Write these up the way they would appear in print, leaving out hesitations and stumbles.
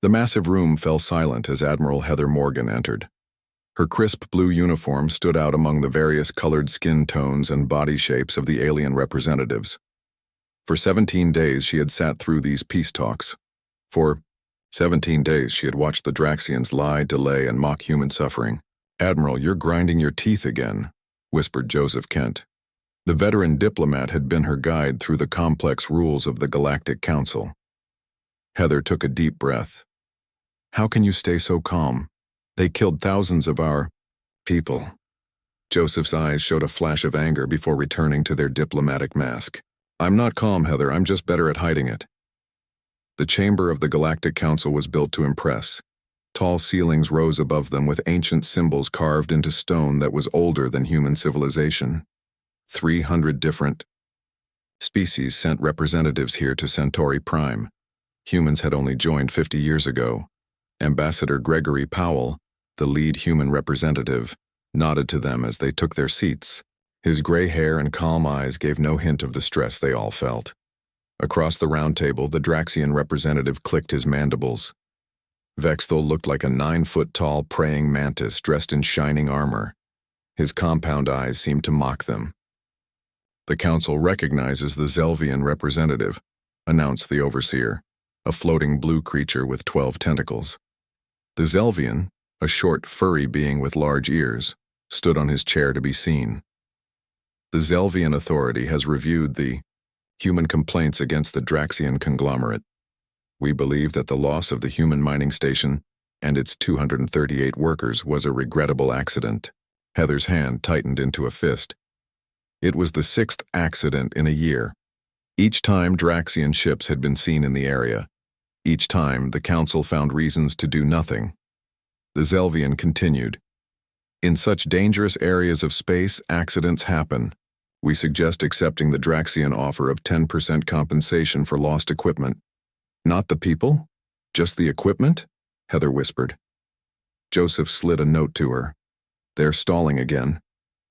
The massive room fell silent as Admiral Heather Morgan entered. Her crisp blue uniform stood out among the various colored skin tones and body shapes of the alien representatives. For 17 days she had sat through these peace talks. For 17 days she had watched the Draxians lie, delay, and mock human suffering. "Admiral, you're grinding your teeth again," whispered Joseph Kent. The veteran diplomat had been her guide through the complex rules of the Galactic Council. Heather took a deep breath. "How can you stay so calm? They killed thousands of our people." Joseph's eyes showed a flash of anger before returning to their diplomatic mask. "I'm not calm, Heather. I'm just better at hiding it." The chamber of the Galactic Council was built to impress. Tall ceilings rose above them with ancient symbols carved into stone that was older than human civilization. 300 different species sent representatives here to Centauri Prime. Humans had only joined 50 years ago. Ambassador Gregory Powell, the lead human representative, nodded to them as they took their seats. His gray hair and calm eyes gave no hint of the stress they all felt. Across the round table, the Draxian representative clicked his mandibles. Vexthal looked like a 9-foot-tall praying mantis dressed in shining armor. His compound eyes seemed to mock them. "The council recognizes the Zelvian representative," announced the overseer, a floating blue creature with 12 tentacles. The Zelvian, a short, furry being with large ears, stood on his chair to be seen. "The Zelvian Authority has reviewed the human complaints against the Draxian conglomerate. We believe that the loss of the human mining station and its 238 workers was a regrettable accident." Heather's hand tightened into a fist. It was the 6th accident in a year. Each time Draxian ships had been seen in the area. Each time the council found reasons to do nothing. The Zelvian continued. "In such dangerous areas of space, accidents happen. We suggest accepting the Draxian offer of 10% compensation for lost equipment." "Not the people? Just the equipment?" Heather whispered. Joseph slid a note to her. "They're stalling again.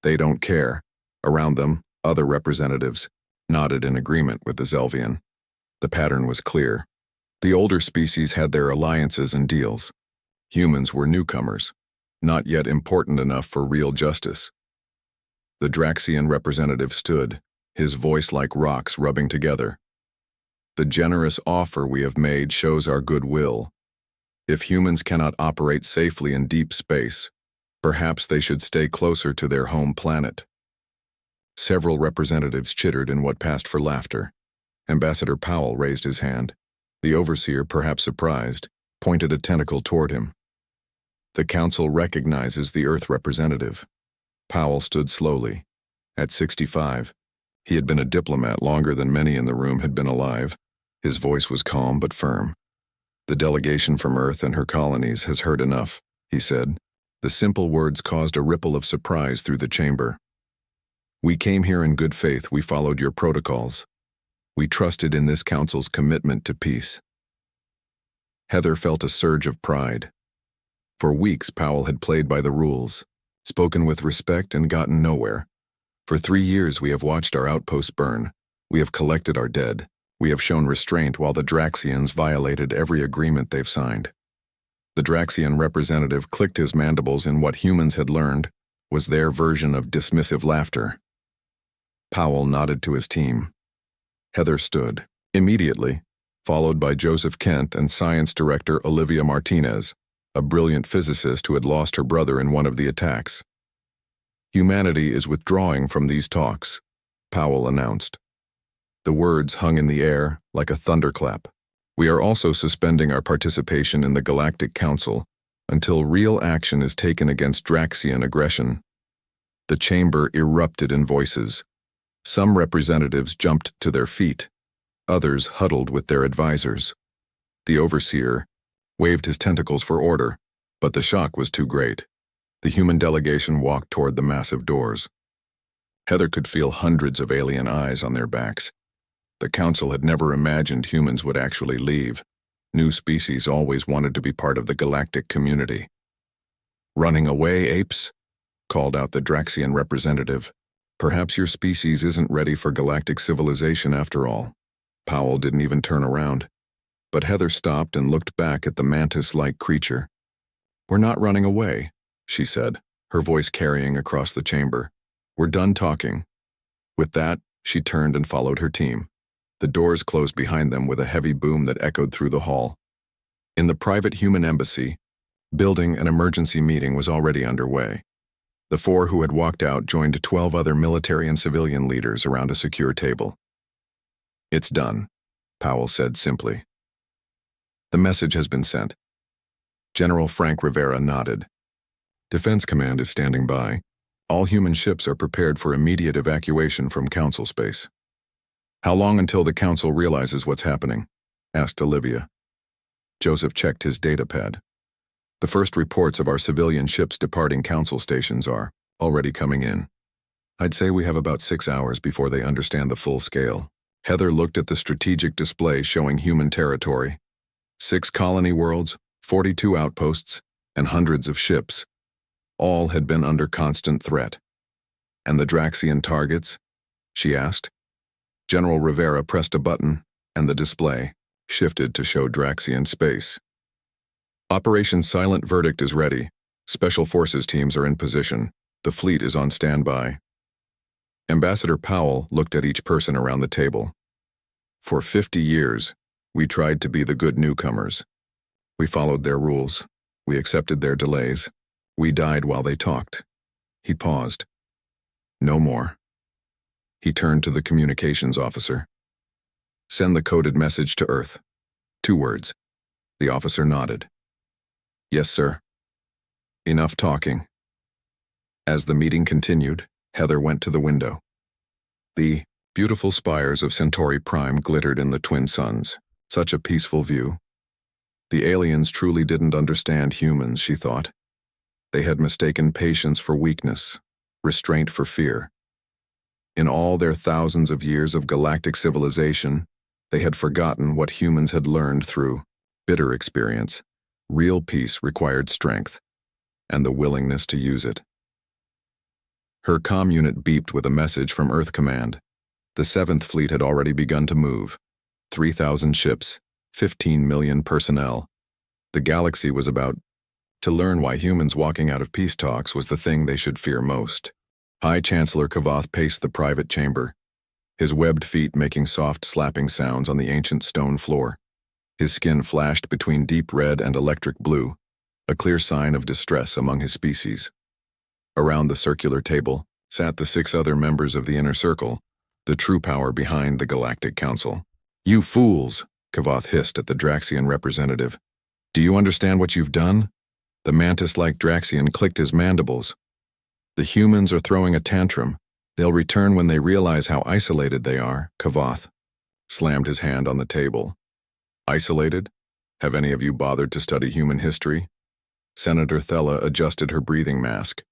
They don't care." Around them, other representatives nodded in agreement with the Zelvian. The pattern was clear. The older species had their alliances and deals. Humans were newcomers, not yet important enough for real justice. The Draxian representative stood, his voice like rocks rubbing together. "The generous offer we have made shows our goodwill. If humans cannot operate safely in deep space, perhaps they should stay closer to their home planet." Several representatives chittered in what passed for laughter. Ambassador Powell raised his hand. The overseer, perhaps surprised, pointed a tentacle toward him. "The council recognizes the Earth representative." Powell stood slowly. At 65, he had been a diplomat longer than many in the room had been alive. His voice was calm but firm. "The delegation from Earth and her colonies has heard enough," he said. The simple words caused a ripple of surprise through the chamber. "We came here in good faith. We followed your protocols. We trusted in this council's commitment to peace." Heather felt a surge of pride. For weeks, Powell had played by the rules, spoken with respect, and gotten nowhere. "For 3 years we have watched our outposts burn. We have collected our dead. We have shown restraint while the Draxians violated every agreement they've signed." The Draxian representative clicked his mandibles in what humans had learned was their version of dismissive laughter. Powell nodded to his team. Heather stood, immediately, followed by Joseph Kent and Science Director Olivia Martinez, a brilliant physicist who had lost her brother in one of the attacks. "Humanity is withdrawing from these talks," Powell announced. The words hung in the air like a thunderclap. "We are also suspending our participation in the Galactic Council until real action is taken against Draxian aggression." The chamber erupted in voices. Some representatives jumped to their feet. Others huddled with their advisors. The overseer waved his tentacles for order, but the shock was too great. The human delegation walked toward the massive doors. Heather could feel hundreds of alien eyes on their backs. The council had never imagined humans would actually leave. New species always wanted to be part of the galactic community. "Running away, apes?" called out the Draxian representative. "Perhaps your species isn't ready for galactic civilization after all." Powell didn't even turn around. But Heather stopped and looked back at the mantis-like creature. "We're not running away," she said, her voice carrying across the chamber. "We're done talking." With that, she turned and followed her team. The doors closed behind them with a heavy boom that echoed through the hall. In the private human embassy, building an emergency meeting was already underway. The four who had walked out joined 12 other military and civilian leaders around a secure table. "It's done," Powell said simply. "The message has been sent." General Frank Rivera nodded. "Defense Command is standing by. All human ships are prepared for immediate evacuation from Council space." "How long until the Council realizes what's happening?" asked Olivia. Joseph checked his datapad. "The first reports of our civilian ships departing Council stations are already coming in. I'd say we have about 6 hours before they understand the full scale." Heather looked at the strategic display showing human territory. 6 colony worlds, 42 outposts, and hundreds of ships. All had been under constant threat. "And the Draxian targets?" she asked. General Rivera pressed a button, and the display shifted to show Draxian space. "Operation Silent Verdict is ready. Special Forces teams are in position. The fleet is on standby." Ambassador Powell looked at each person around the table. "For 50 years, we tried to be the good newcomers. We followed their rules. We accepted their delays. We died while they talked." He paused. "No more." He turned to the communications officer. "Send the coded message to Earth. 2 words." The officer nodded. "Yes, sir." Enough talking. As the meeting continued, Heather went to the window. The beautiful spires of Centauri Prime glittered in the twin suns. Such a peaceful view. The aliens truly didn't understand humans, she thought. They had mistaken patience for weakness, restraint for fear. In all their thousands of years of galactic civilization, they had forgotten what humans had learned through bitter experience. Real peace required strength, and the willingness to use it. Her comm unit beeped with a message from Earth Command. The 7th Fleet had already begun to move. 3,000 ships, 15 million personnel. The galaxy was about to learn why humans walking out of peace talks was the thing they should fear most. High Chancellor Kavath paced the private chamber, his webbed feet making soft slapping sounds on the ancient stone floor. His skin flashed between deep red and electric blue, a clear sign of distress among his species. Around the circular table sat the 6 other members of the Inner Circle, the true power behind the Galactic Council. "You fools," Kavath hissed at the Draxian representative. "Do you understand what you've done?" The mantis-like Draxian clicked his mandibles. "The humans are throwing a tantrum. They'll return when they realize how isolated they are." Kavath slammed his hand on the table. "Isolated? Have any of you bothered to study human history?" Senator Thella adjusted her breathing mask.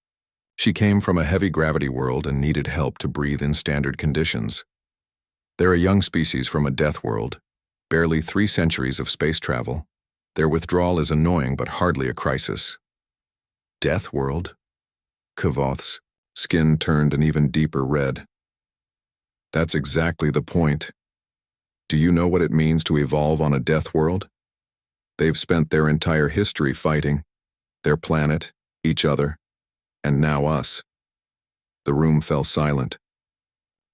She came from a heavy gravity world and needed help to breathe in standard conditions. They're a young species from a death world, barely 3 centuries of space travel. Their withdrawal is annoying but hardly a crisis. Death world? Kavath's skin turned an even deeper red. "That's exactly the point. Do you know what it means to evolve on a death world? They've spent their entire history fighting. Their planet, each other, and now us." The room fell silent.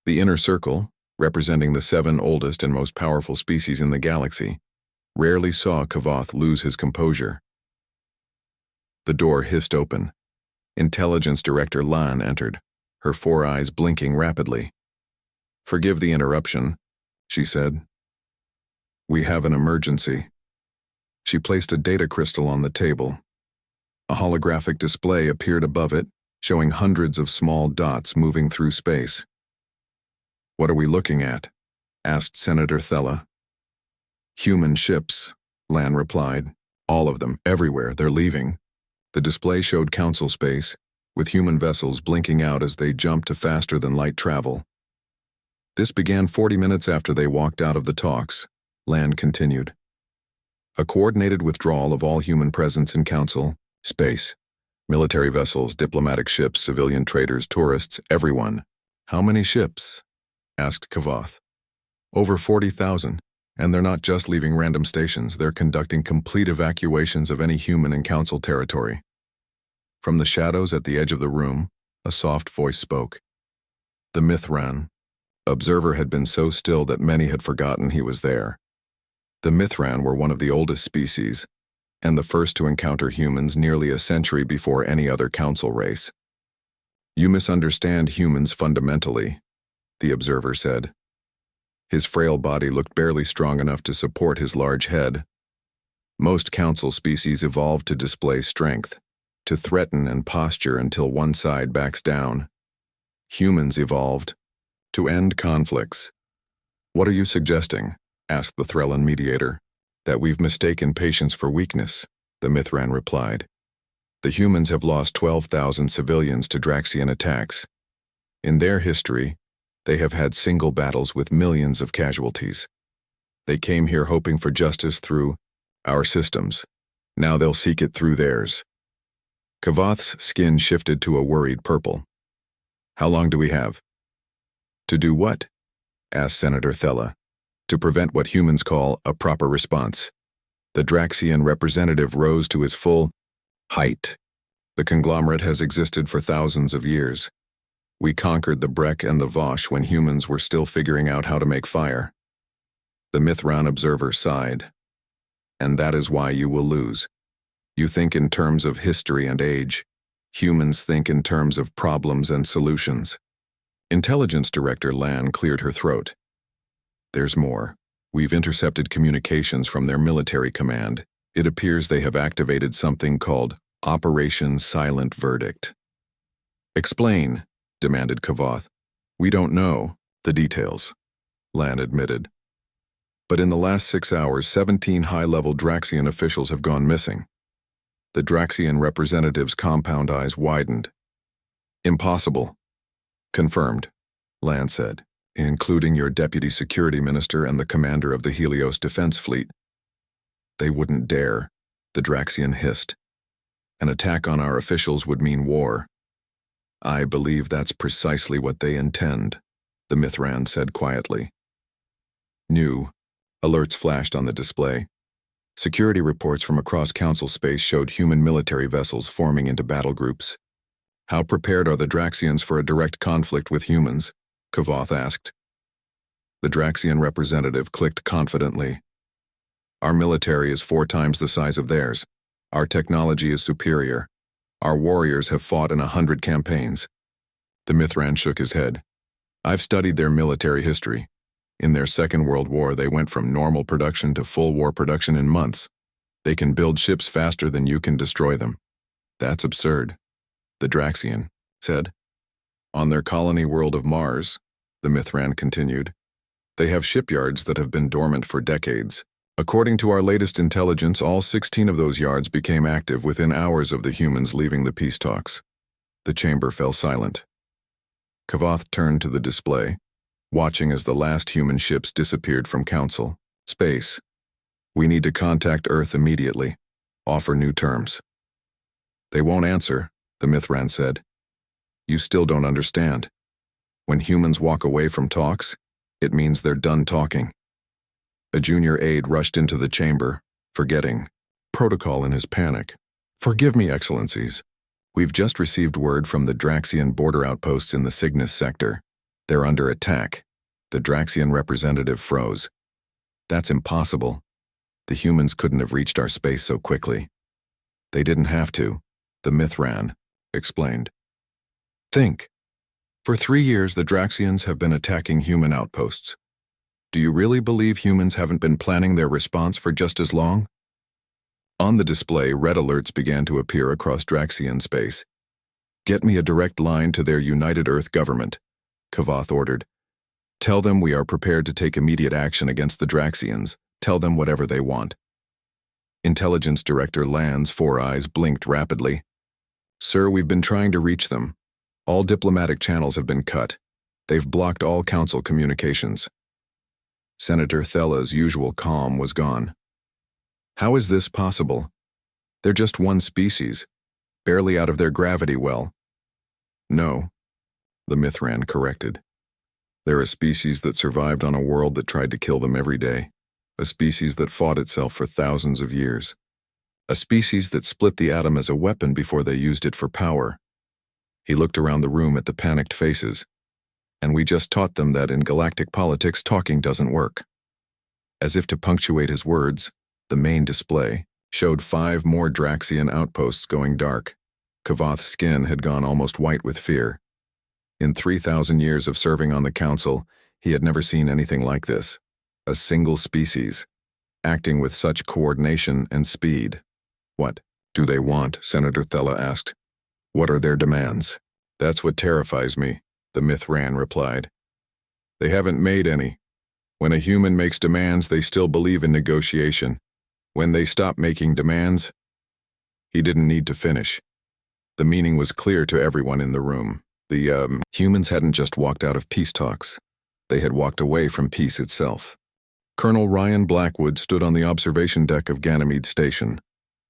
The Inner Circle, representing the 7 oldest and most powerful species in the galaxy, rarely saw Kavath lose his composure. The door hissed open. Intelligence Director Lan entered, her 4 eyes blinking rapidly. "Forgive the interruption," she said. "We have an emergency." She placed a data crystal on the table. A holographic display appeared above it, showing hundreds of small dots moving through space. "What are we looking at?" asked Senator Thella. "Human ships," Lan replied. "All of them, everywhere, they're leaving." The display showed Council space, with human vessels blinking out as they jumped to faster-than-light travel. "This began 40 minutes after they walked out of the talks," Lan continued. "A coordinated withdrawal of all human presence in Council space. Military vessels, diplomatic ships, civilian traders, tourists, everyone." "How many ships?" asked Kavath. "Over 40,000. And they're not just leaving random stations, they're conducting complete evacuations of any human in Council territory. From the shadows at the edge of the room, a soft voice spoke. The Mithran. Observer had been so still that many had forgotten he was there. The Mithran were one of the oldest species, and the first to encounter humans nearly a century before any other Council race. You misunderstand humans fundamentally, the observer said. His frail body looked barely strong enough to support his large head. Most Council species evolved to display strength, to threaten and posture until one side backs down. Humans evolved to end conflicts. What are you suggesting? Asked the Threllan mediator. That we've mistaken patience for weakness, the Mithran replied. The humans have lost 12,000 civilians to Draxian attacks. In their history, they have had single battles with millions of casualties. They came here hoping for justice through our systems. Now they'll seek it through theirs. Kavath's skin shifted to a worried purple. How long do we have? To do what? Asked Senator Thella. To prevent what humans call a proper response. The Draxian representative rose to his full height. The conglomerate has existed for thousands of years. We conquered the Brek and the Vosh when humans were still figuring out how to make fire. The Mithran observer sighed. And that is why you will lose. You think in terms of history and age. Humans think in terms of problems and solutions. Intelligence Director Lan cleared her throat. There's more. We've intercepted communications from their military command. It appears they have activated something called Operation Silent Verdict. Explain, demanded Kavath. We don't know the details, Lan admitted. But in the last 6 hours, 17 high-level Draxian officials have gone missing. The Draxian representative's compound eyes widened. Impossible. Confirmed, Lan said, including your deputy security minister and the commander of the Helios Defense Fleet. They wouldn't dare, the Draxian hissed. An attack on our officials would mean war. I believe that's precisely what they intend, the Mithran said quietly. New alerts flashed on the display. Security reports from across Council space showed human military vessels forming into battle groups. How prepared are the Draxians for a direct conflict with humans? Kavath asked. The Draxian representative clicked confidently. Our military is 4 times the size of theirs. Our technology is superior. Our warriors have fought in 100 campaigns. The Mithran shook his head. I've studied their military history. In their Second World War, they went from normal production to full war production in months. They can build ships faster than you can destroy them. That's absurd, the Draxian said. On their colony world of Mars, the Mithran continued, they have shipyards that have been dormant for decades. According to our latest intelligence, all 16 of those yards became active within hours of the humans leaving the peace talks. The chamber fell silent. Kavath turned to the display, watching as the last human ships disappeared from Council. Space. We need to contact Earth immediately. Offer new terms. They won't answer, the Mithran said. You still don't understand. When humans walk away from talks, it means they're done talking. A junior aide rushed into the chamber, forgetting protocol in his panic. Forgive me, Excellencies. We've just received word from the Draxian border outposts in the Cygnus sector. They're under attack. The Draxian representative froze. That's impossible. The humans couldn't have reached our space so quickly. They didn't have to, the Mithran explained. Think. For 3 years, the Draxians have been attacking human outposts. Do you really believe humans haven't been planning their response for just as long? On the display, red alerts began to appear across Draxian space. Get me a direct line to their United Earth government, Kavath ordered. Tell them we are prepared to take immediate action against the Draxians. Tell them whatever they want. Intelligence Director Lan's 4 eyes blinked rapidly. Sir, we've been trying to reach them. All diplomatic channels have been cut. They've blocked all Council communications. Senator Thella's usual calm was gone. How is this possible? They're just one species, barely out of their gravity well. No, the Mithran corrected. They're a species that survived on a world that tried to kill them every day. a species that fought itself for thousands of years. A species that split the atom as a weapon before they used it for power. He looked around the room at the panicked faces. And we just taught them that in galactic politics talking doesn't work. As if to punctuate his words, the main display showed 5 more Draxian outposts going dark. Kavath's skin had gone almost white with fear. In 3,000 years of serving on the council, he had never seen anything like this. A single species, acting with such coordination and speed. What do they want? Senator Thella asked. What are their demands? That's what terrifies me, the Mithran replied. They haven't made any. When a human makes demands, they still believe in negotiation. When they stop making demands, he didn't need to finish. The meaning was clear to everyone in the room. The humans hadn't just walked out of peace talks. They had walked away from peace itself. Colonel Ryan Blackwood stood on the observation deck of Ganymede Station,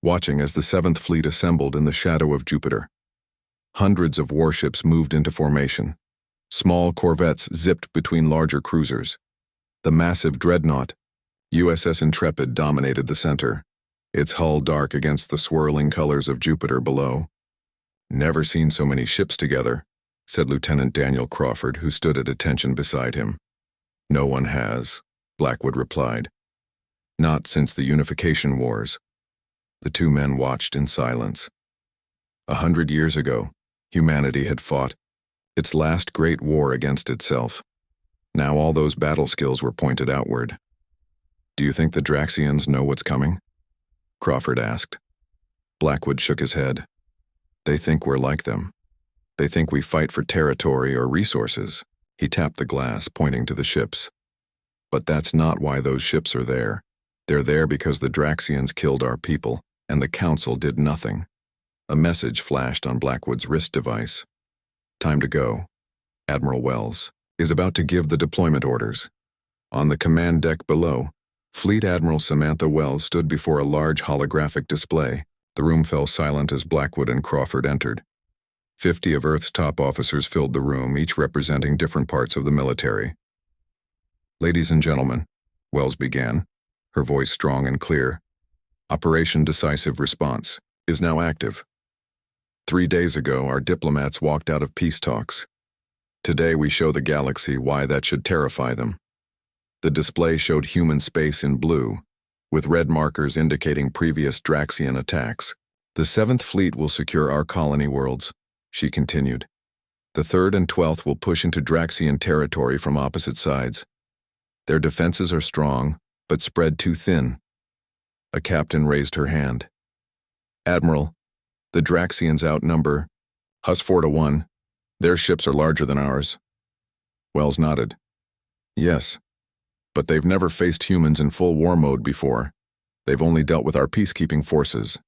watching as the 7th Fleet assembled in the shadow of Jupiter. Hundreds of warships moved into formation. Small corvettes zipped between larger cruisers. The massive dreadnought, USS Intrepid, dominated the center, its hull dark against the swirling colors of Jupiter below. Never seen so many ships together, said Lieutenant Daniel Crawford, who stood at attention beside him. No one has, Blackwood replied. Not since the Unification Wars. The 2 men watched in silence. 100 years ago, humanity had fought its last great war against itself. Now all those battle skills were pointed outward. Do you think the Draxians know what's coming? Crawford asked. Blackwood shook his head. They think we're like them. They think we fight for territory or resources. He tapped the glass, pointing to the ships. But that's not why those ships are there. They're there because the Draxians killed our people, and the Council did nothing. A message flashed on Blackwood's wrist device. Time to go. Admiral Wells is about to give the deployment orders. On the command deck below, Fleet Admiral Samantha Wells stood before a large holographic display. The room fell silent as Blackwood and Crawford entered. 50 of Earth's top officers filled the room, each representing different parts of the military. Ladies and gentlemen, Wells began, her voice strong and clear. Operation Decisive Response is now active. 3 days ago, our diplomats walked out of peace talks. Today we show the galaxy why that should terrify them. The display showed human space in blue, with red markers indicating previous Draxian attacks. The 7th Fleet will secure our colony worlds, she continued. The 3rd and 12th will push into Draxian territory from opposite sides. Their defenses are strong, but spread too thin. A captain raised her hand. Admiral, the Draxians outnumber us 4-1. Their ships are larger than ours. Wells nodded. Yes, but they've never faced humans in full war mode before. They've only dealt with our peacekeeping forces.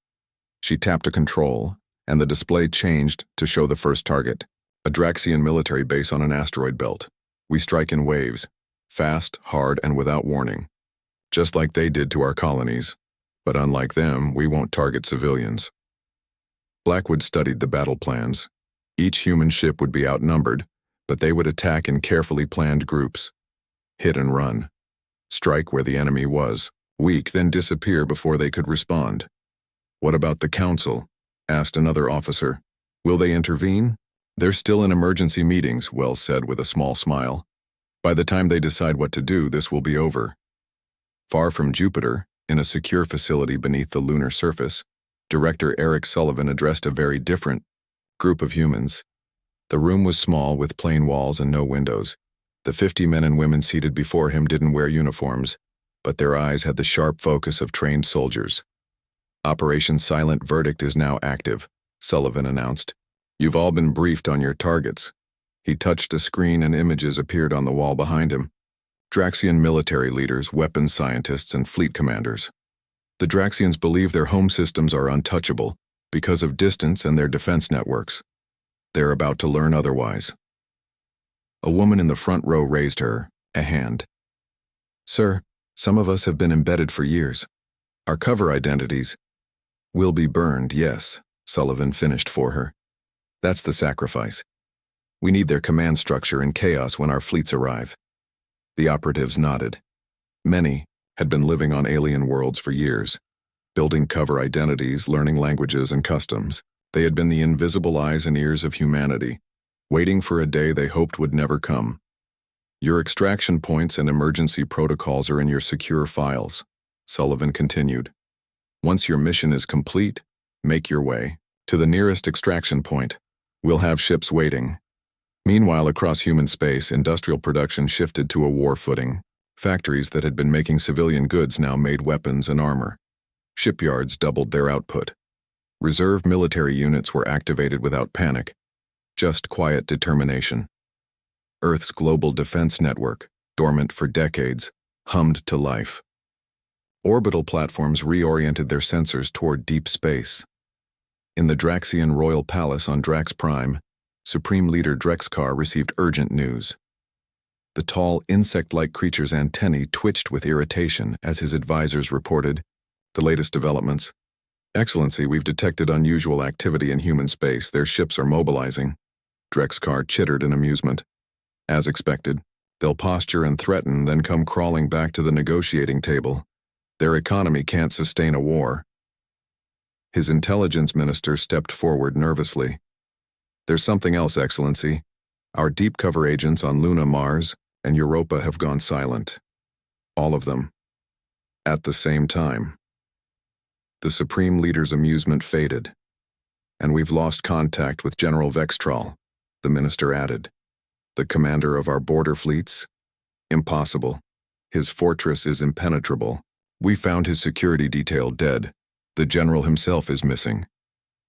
She tapped a control, and the display changed to show the first target, a Draxian military base on an asteroid belt. We strike in waves, fast, hard, and without warning. Just like they did to our colonies. But unlike them, we won't target civilians. Blackwood studied the battle plans. Each human ship would be outnumbered, but they would attack in carefully planned groups. Hit and run. Strike where the enemy was, weak, then disappear before they could respond. What about the Council? Asked another officer. Will they intervene? They're still in emergency meetings, Wells said with a small smile. By the time they decide what to do, this will be over. Far from Jupiter, in a secure facility beneath the lunar surface, Director Eric Sullivan addressed a very different group of humans. The room was small with plain walls and no windows. The 50 men and women seated before him didn't wear uniforms, but their eyes had the sharp focus of trained soldiers. Operation Silent Verdict is now active, Sullivan announced. You've all been briefed on your targets. He touched a screen and images appeared on the wall behind him. Draxian military leaders, weapons scientists, and fleet commanders. The Draxians believe their home systems are untouchable because of distance and their defense networks. They're about to learn otherwise. A woman in the front row raised a hand. Sir, some of us have been embedded for years. Our cover identities will be burned, yes, Sullivan finished for her. That's the sacrifice. We need their command structure in chaos when our fleets arrive. The operatives nodded. Many, had been living on alien worlds for years, building cover identities, learning languages and customs. They had been the invisible eyes and ears of humanity, waiting for a day they hoped would never come. Your extraction points and emergency protocols are in your secure files, Sullivan continued. Once your mission is complete, make your way to the nearest extraction point. We'll have ships waiting. Meanwhile, across human space, industrial production shifted to a war footing. Factories that had been making civilian goods now made weapons and armor. Shipyards doubled their output. Reserve military units were activated without panic, just quiet determination. Earth's global defense network, dormant for decades, hummed to life. Orbital platforms reoriented their sensors toward deep space. In the Draxian Royal Palace on Drax Prime, Supreme Leader Drexkar received urgent news. The tall, insect-like creature's antennae twitched with irritation as his advisors reported, "The latest developments. Excellency, we've detected unusual activity in human space. Their ships are mobilizing." Drexkar chittered in amusement. As expected, they'll posture and threaten, then come crawling back to the negotiating table. Their economy can't sustain a war. His intelligence minister stepped forward nervously. "There's something else, Excellency. Our deep cover agents on Luna, Mars, and Europa have gone silent. All of them. At the same time." The Supreme Leader's amusement faded. "And we've lost contact with General Vextral," the minister added. "The commander of our border fleets? Impossible. His fortress is impenetrable. We found his security detail dead. The general himself is missing."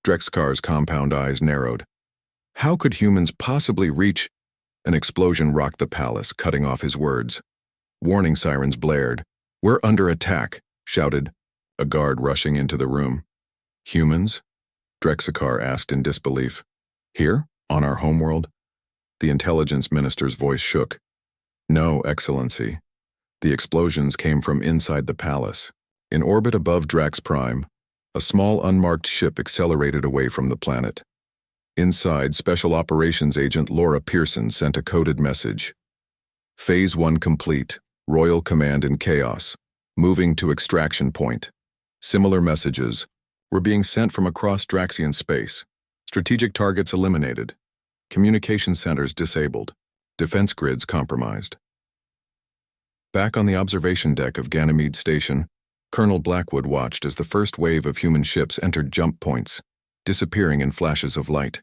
Drexkar's compound eyes narrowed. How could humans possibly reach? An explosion rocked the palace, cutting off his words. Warning sirens blared. "We're under attack," shouted a guard rushing into the room. "Humans?" Drexkar asked in disbelief. "Here? On our homeworld?" The intelligence minister's voice shook. "No, Excellency. The explosions came from inside the palace. In orbit above Drax Prime, a small unmarked ship accelerated away from the planet. Inside, Special Operations Agent Laura Pearson sent a coded message. Phase 1 complete. Royal Command in chaos. Moving to extraction point. Similar messages were being sent from across Draxian space. Strategic targets eliminated. Communication centers disabled. Defense grids compromised. Back on the observation deck of Ganymede Station, Colonel Blackwood watched as the first wave of human ships entered jump points, disappearing in flashes of light.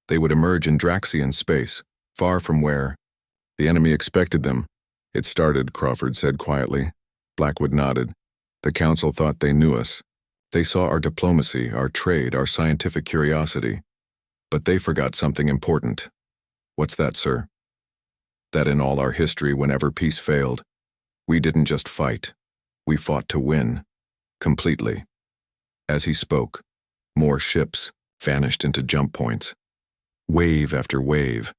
They would emerge in Draxian space, far from where the enemy expected them. "It started," Crawford said quietly. Blackwood nodded. "The council thought they knew us. They saw our diplomacy, our trade, our scientific curiosity. But they forgot something important." "What's that, sir?" "That in all our history, whenever peace failed, we didn't just fight. We fought to win. Completely." As he spoke, more ships vanished into jump points. Wave after wave.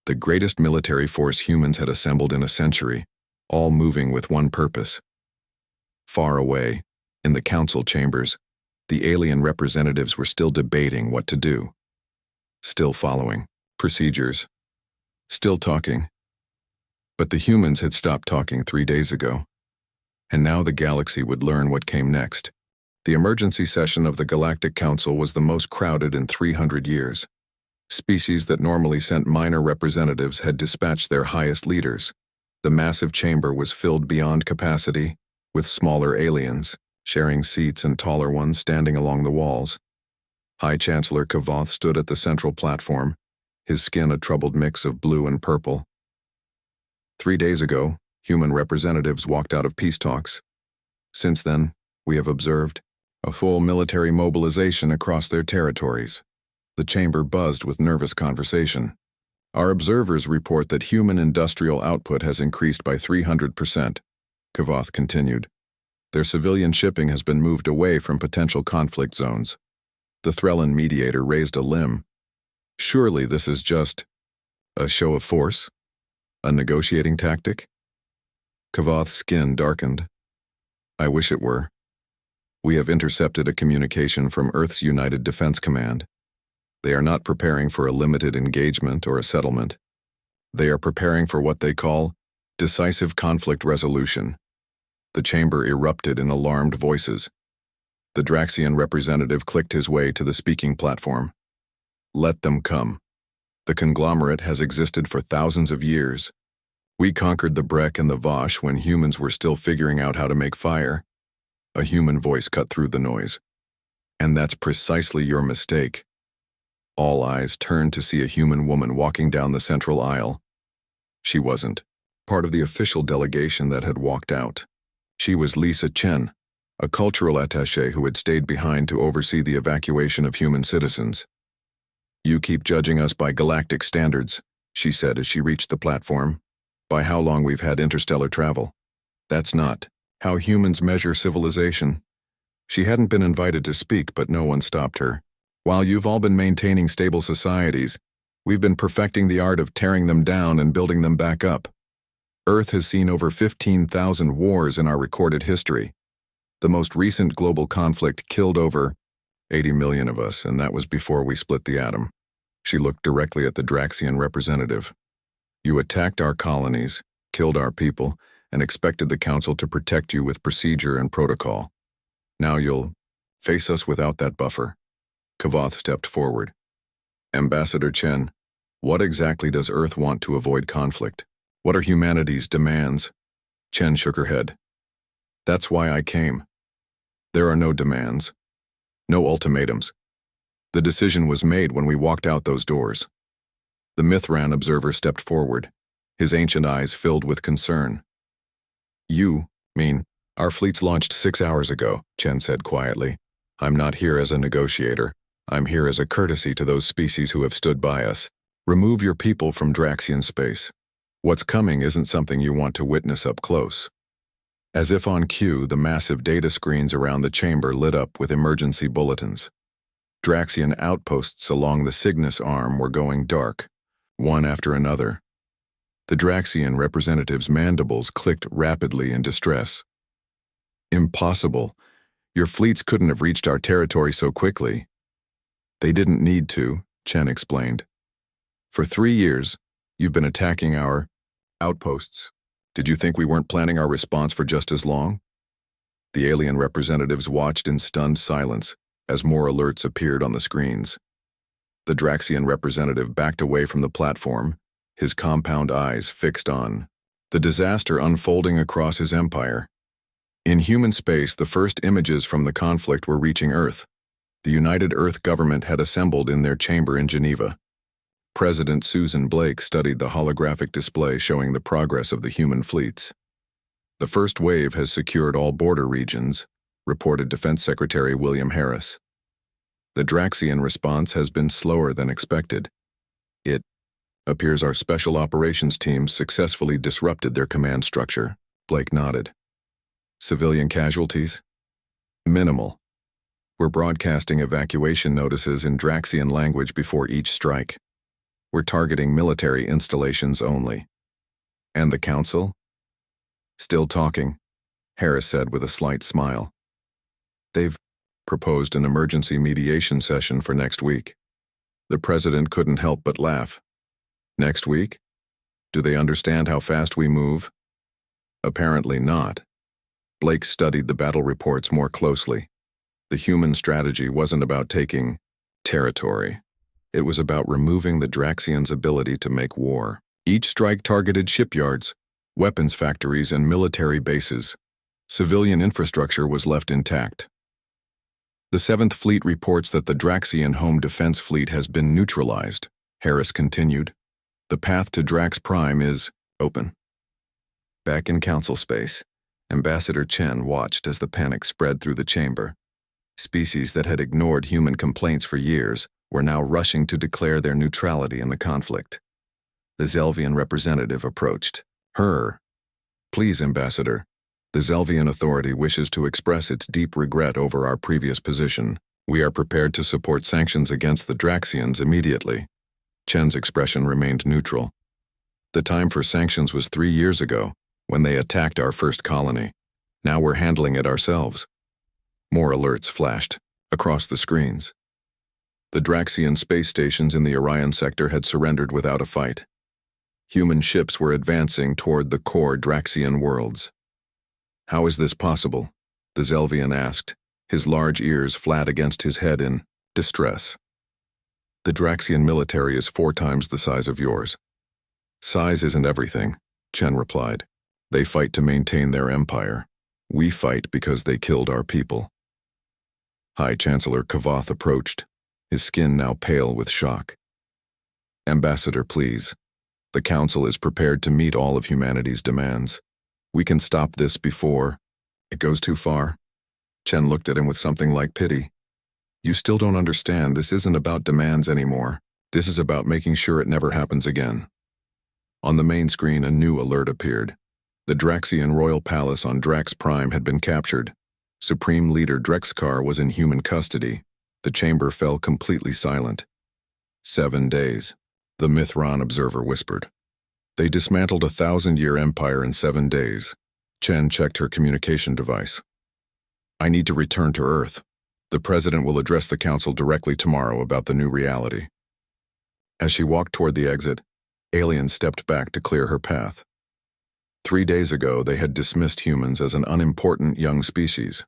The greatest military force humans had assembled in a century, all moving with one purpose. Far away, in the council chambers, the alien representatives were still debating what to do. Still following procedures. Still talking. But the humans had stopped talking 3 days ago. And now the galaxy would learn what came next. The emergency session of the Galactic Council was the most crowded in 300 years. Species that normally sent minor representatives had dispatched their highest leaders. The massive chamber was filled beyond capacity, with smaller aliens, sharing seats and taller ones standing along the walls. High Chancellor Kavoth stood at the central platform, his skin a troubled mix of blue and purple. 3 days ago, human representatives walked out of peace talks. Since then, we have observed a full military mobilization across their territories. The chamber buzzed with nervous conversation. "Our observers report that human industrial output has increased by 300%, Kavoth continued. "Their civilian shipping has been moved away from potential conflict zones." The Threllan mediator raised a limb. "Surely this is just a show of force? A negotiating tactic?" Kavoth's skin darkened. "I wish it were. We have intercepted a communication from Earth's United Defense Command. They are not preparing for a limited engagement or a settlement. They are preparing for what they call decisive conflict resolution. The chamber erupted in alarmed voices. The Draxian representative clicked his way to the speaking platform. Let them come. The conglomerate has existed for thousands of years. We conquered the Brek and the Vosh when humans were still figuring out how to make fire. A human voice cut through the noise. And that's precisely your mistake. All eyes turned to see a human woman walking down the central aisle. She wasn't part of the official delegation that had walked out. She was Lisa Chen, a cultural attaché who had stayed behind to oversee the evacuation of human citizens. You keep judging us by galactic standards, she said as she reached the platform, by how long we've had interstellar travel. That's not how humans measure civilization. She hadn't been invited to speak, but no one stopped her. While you've all been maintaining stable societies, we've been perfecting the art of tearing them down and building them back up. Earth has seen over 15,000 wars in our recorded history. The most recent global conflict killed over 80 million of us, and that was before we split the atom. She looked directly at the Draxian representative. You attacked our colonies, killed our people, and expected the Council to protect you with procedure and protocol. Now you'll face us without that buffer. Kavoth stepped forward. Ambassador Chen, what exactly does Earth want to avoid conflict? What are humanity's demands? Chen shook her head. That's why I came. There are no demands. No ultimatums. The decision was made when we walked out those doors. The Mithran observer stepped forward, his ancient eyes filled with concern. You mean, our fleets launched 6 hours ago, Chen said quietly. I'm not here as a negotiator. I'm here as a courtesy to those species who have stood by us. Remove your people from Draxian space. What's coming isn't something you want to witness up close. As if on cue, the massive data screens around the chamber lit up with emergency bulletins. Draxian outposts along the Cygnus arm were going dark, one after another. The Draxian representative's mandibles clicked rapidly in distress. Impossible. Your fleets couldn't have reached our territory so quickly. They didn't need to, Chen explained. For 3 years, you've been attacking our outposts. Did you think we weren't planning our response for just as long? The alien representatives watched in stunned silence as more alerts appeared on the screens. The Draxian representative backed away from the platform, his compound eyes fixed on the disaster unfolding across his empire. In human space, the first images from the conflict were reaching Earth. The United Earth government had assembled in their chamber in Geneva. President Susan Blake studied the holographic display showing the progress of the human fleets. The first wave has secured all border regions, reported Defense Secretary William Harris. The Draxian response has been slower than expected. It appears our special operations teams successfully disrupted their command structure, Blake nodded. Civilian casualties? Minimal. We're broadcasting evacuation notices in Draxian language before each strike. We're targeting military installations only. And the Council? Still talking, Harris said with a slight smile. They've proposed an emergency mediation session for next week. The president couldn't help but laugh. Next week? Do they understand how fast we move? Apparently not. Blake studied the battle reports more closely. The human strategy wasn't about taking territory. It was about removing the Draxians' ability to make war. Each strike targeted shipyards, weapons factories, and military bases. Civilian infrastructure was left intact. The 7th Fleet reports that the Draxian home defense fleet has been neutralized, Harris continued. The path to Drax Prime is open. Back in council space, Ambassador Chen watched as the panic spread through the chamber. Species that had ignored human complaints for years were now rushing to declare their neutrality in the conflict. The Zelvian representative approached. Her. Please, Ambassador. The Zelvian Authority wishes to express its deep regret over our previous position. We are prepared to support sanctions against the Draxians immediately. Chen's expression remained neutral. The time for sanctions was 3 years ago, when they attacked our first colony. Now we're handling it ourselves. More alerts flashed across the screens. The Draxian space stations in the Orion sector had surrendered without a fight. Human ships were advancing toward the core Draxian worlds. How is this possible? The Zelvian asked, his large ears flat against his head in distress. The Draxian military is 4 times the size of yours. Size isn't everything, Chen replied. They fight to maintain their empire. We fight because they killed our people. High Chancellor Kavath approached, his skin now pale with shock. Ambassador, please. The Council is prepared to meet all of humanity's demands. We can stop this before it goes too far. Chen looked at him with something like pity. You still don't understand, this isn't about demands anymore. This is about making sure it never happens again. On the main screen, a new alert appeared. The Draxian royal palace on Drax Prime had been captured. Supreme Leader Drexkar was in human custody. The chamber fell completely silent. 7 days, the Mithran observer whispered. They dismantled a 1,000-year empire in 7 days. Chen checked her communication device. I need to return to Earth. The President will address the Council directly tomorrow about the new reality. As she walked toward the exit, aliens stepped back to clear her path. 3 days ago, they had dismissed humans as an unimportant young species.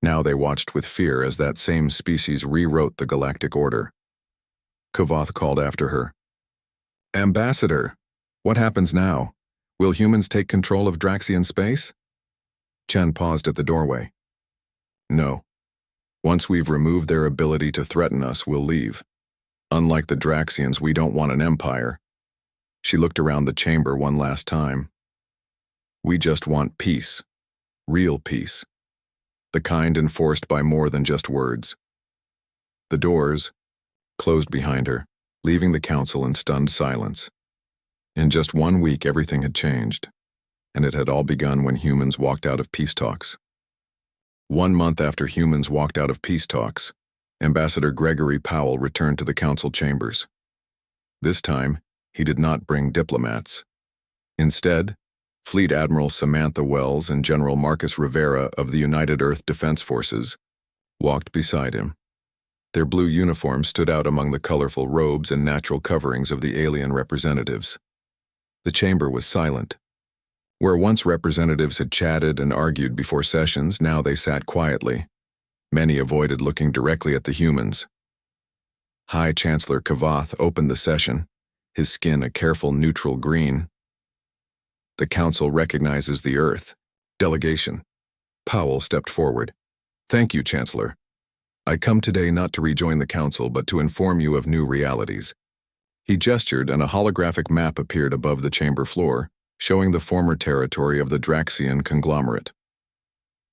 Now they watched with fear as that same species rewrote the galactic order. Kavath called after her. Ambassador, what happens now? Will humans take control of Draxian space? Chen paused at the doorway. No. Once we've removed their ability to threaten us, we'll leave. Unlike the Draxians, we don't want an empire. She looked around the chamber one last time. We just want peace. Real peace. The kind enforced by more than just words. The doors closed behind her, leaving the Council in stunned silence. In just 1 week, everything had changed, and it had all begun when humans walked out of peace talks. 1 month after humans walked out of peace talks, Ambassador Gregory Powell returned to the Council chambers. This time, he did not bring diplomats. Instead, Fleet Admiral Samantha Wells and General Marcus Rivera of the United Earth Defense Forces walked beside him. Their blue uniforms stood out among the colorful robes and natural coverings of the alien representatives. The chamber was silent. Where once representatives had chatted and argued before sessions, now they sat quietly. Many avoided looking directly at the humans. High Chancellor Kavath opened the session, his skin a careful neutral green. The Council recognizes the Earth. Delegation. Powell stepped forward. Thank you, Chancellor. I come today not to rejoin the Council, but to inform you of new realities. He gestured, and a holographic map appeared above the chamber floor, showing the former territory of the Draxian conglomerate.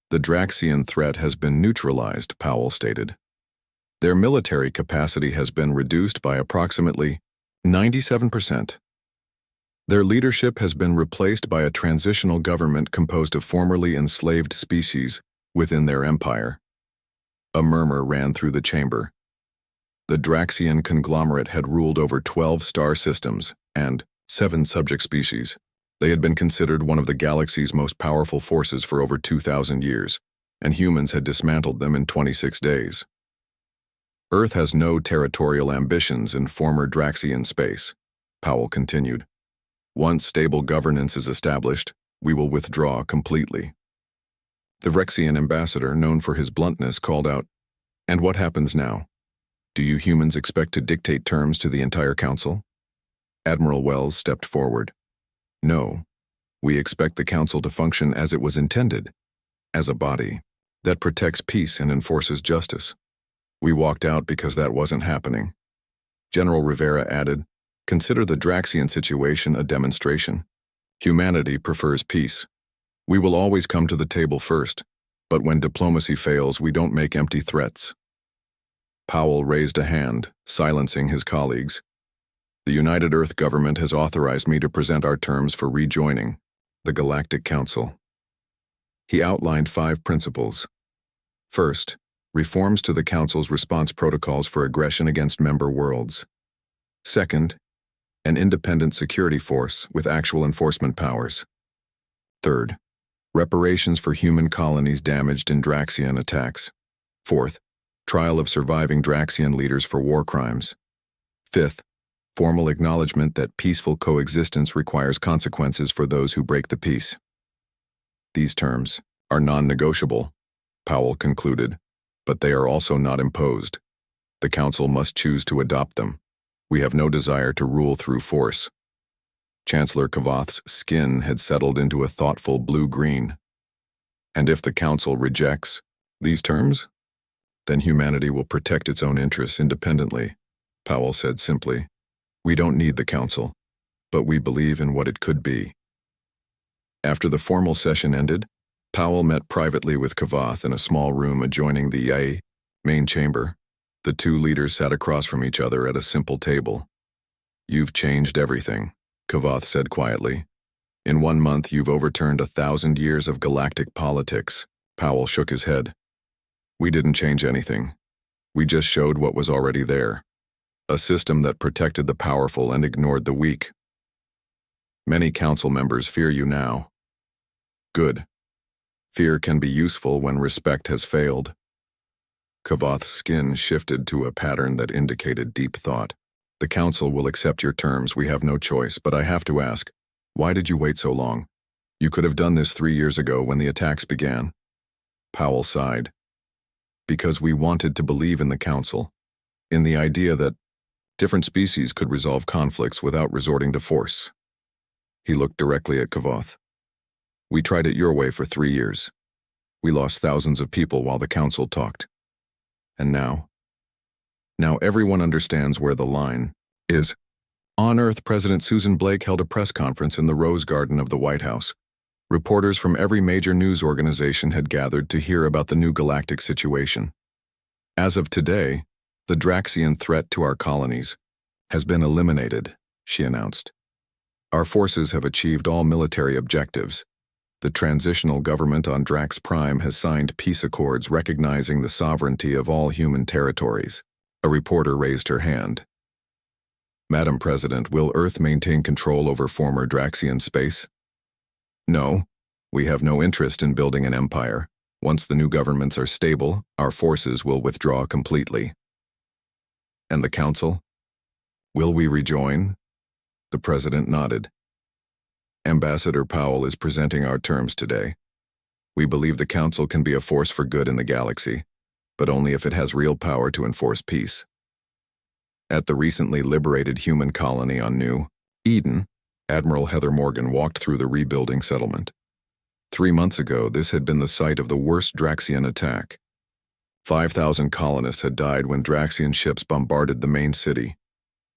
The Draxian threat has been neutralized, Powell stated. Their military capacity has been reduced by approximately 97%. Their leadership has been replaced by a transitional government composed of formerly enslaved species within their empire. A murmur ran through the chamber. The Draxian conglomerate had ruled over 12 star systems and 7 subject species. They had been considered one of the galaxy's most powerful forces for over 2,000 years, and humans had dismantled them in 26 days. Earth has no territorial ambitions in former Draxian space, Powell continued. Once stable governance is established, we will withdraw completely. The Vrexian ambassador, known for his bluntness, called out, And what happens now? Do you humans expect to dictate terms to the entire Council? Admiral Wells stepped forward. No. We expect the Council to function as it was intended, as a body that protects peace and enforces justice. We walked out because that wasn't happening. General Rivera added, Consider the Draxian situation a demonstration. Humanity prefers peace. We will always come to the table first, but when diplomacy fails, we don't make empty threats. Powell raised a hand, silencing his colleagues. The United Earth government has authorized me to present our terms for rejoining the Galactic Council. He outlined 5 principles. First, reforms to the Council's response protocols for aggression against member worlds. Second, an independent security force with actual enforcement powers. Third, reparations for human colonies damaged in Draxian attacks. Fourth, trial of surviving Draxian leaders for war crimes. Fifth, formal acknowledgement that peaceful coexistence requires consequences for those who break the peace. These terms are non-negotiable, Powell concluded, but they are also not imposed. The Council must choose to adopt them. We have no desire to rule through force. Chancellor Kavoth's skin had settled into a thoughtful blue-green. And if the Council rejects these terms, then humanity will protect its own interests independently, Powell said simply. We don't need the Council, but we believe in what it could be. After the formal session ended, Powell met privately with Kavoth in a small room adjoining the main chamber. The two leaders sat across from each other at a simple table. You've changed everything, Kavoth said quietly. In 1 month, you've overturned 1,000 years of galactic politics. Powell shook his head. We didn't change anything. We just showed what was already there. A system that protected the powerful and ignored the weak. Many council members fear you now. Good. Fear can be useful when respect has failed. Kavoth's skin shifted to a pattern that indicated deep thought. The council will accept your terms, we have no choice, but I have to ask, why did you wait so long? You could have done this 3 years ago when the attacks began. Powell sighed. Because we wanted to believe in the council, in the idea that different species could resolve conflicts without resorting to force. He looked directly at Kavoth. We tried it your way for 3 years. We lost thousands of people while the council talked. And now? Now everyone understands where the line is. On Earth, President Susan Blake held a press conference in the Rose Garden of the White House. Reporters from every major news organization had gathered to hear about the new galactic situation. As of today, the Draxian threat to our colonies has been eliminated, she announced. Our forces have achieved all military objectives. The transitional government on Drax Prime has signed peace accords recognizing the sovereignty of all human territories. A reporter raised her hand. Madam President, will Earth maintain control over former Draxian space? No, we have no interest in building an empire. Once the new governments are stable, our forces will withdraw completely. And the Council? Will we rejoin? The President nodded. Ambassador Powell is presenting our terms today. We believe the Council can be a force for good in the galaxy, but only if it has real power to enforce peace. At the recently liberated human colony on New Eden, Admiral Heather Morgan walked through the rebuilding settlement. 3 months ago, this had been the site of the worst Draxian attack. 5,000 colonists had died when Draxian ships bombarded the main city.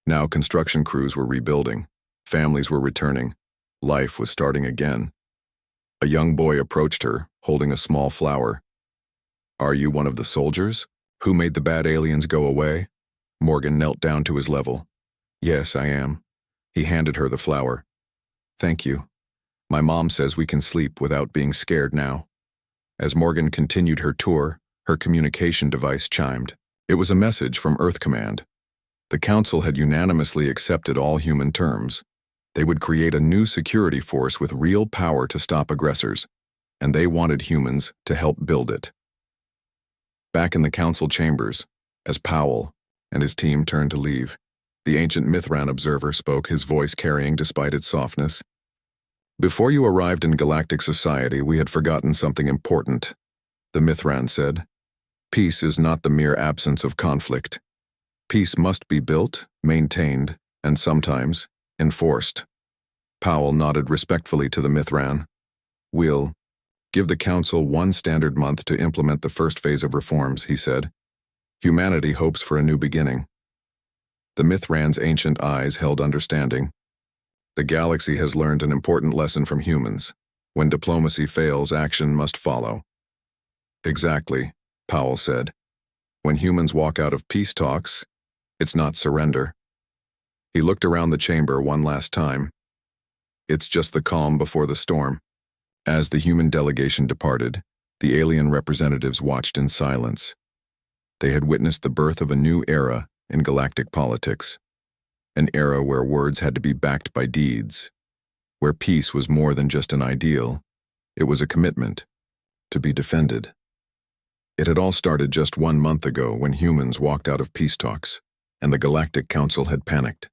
Now construction crews were rebuilding, families were returning, life was starting again. A young boy approached her, holding a small flower. Are you one of the soldiers? Who made the bad aliens go away? Morgan knelt down to his level. Yes, I am. He handed her the flower. Thank you. My mom says we can sleep without being scared now. As Morgan continued her tour, her communication device chimed. It was a message from Earth Command. The Council had unanimously accepted all human terms. They would create a new security force with real power to stop aggressors, and they wanted humans to help build it. Back in the Council chambers, as Powell and his team turned to leave, the ancient Mithran observer spoke, his voice carrying despite its softness. Before you arrived in galactic society, we had forgotten something important, the Mithran said. Peace is not the mere absence of conflict. Peace must be built, maintained, and sometimes enforced. Powell nodded respectfully to the Mithran. We'll give the Council 1 standard month to implement the first phase of reforms, he said. Humanity hopes for a new beginning. The Mithran's ancient eyes held understanding. The galaxy has learned an important lesson from humans. When diplomacy fails, action must follow. Exactly, Powell said. When humans walk out of peace talks, it's not surrender. He looked around the chamber one last time. It's just the calm before the storm. As the human delegation departed, the alien representatives watched in silence. They had witnessed the birth of a new era in galactic politics. An era where words had to be backed by deeds, where peace was more than just an ideal. It was a commitment to be defended. It had all started just 1 month ago when humans walked out of peace talks, and the Galactic Council had panicked.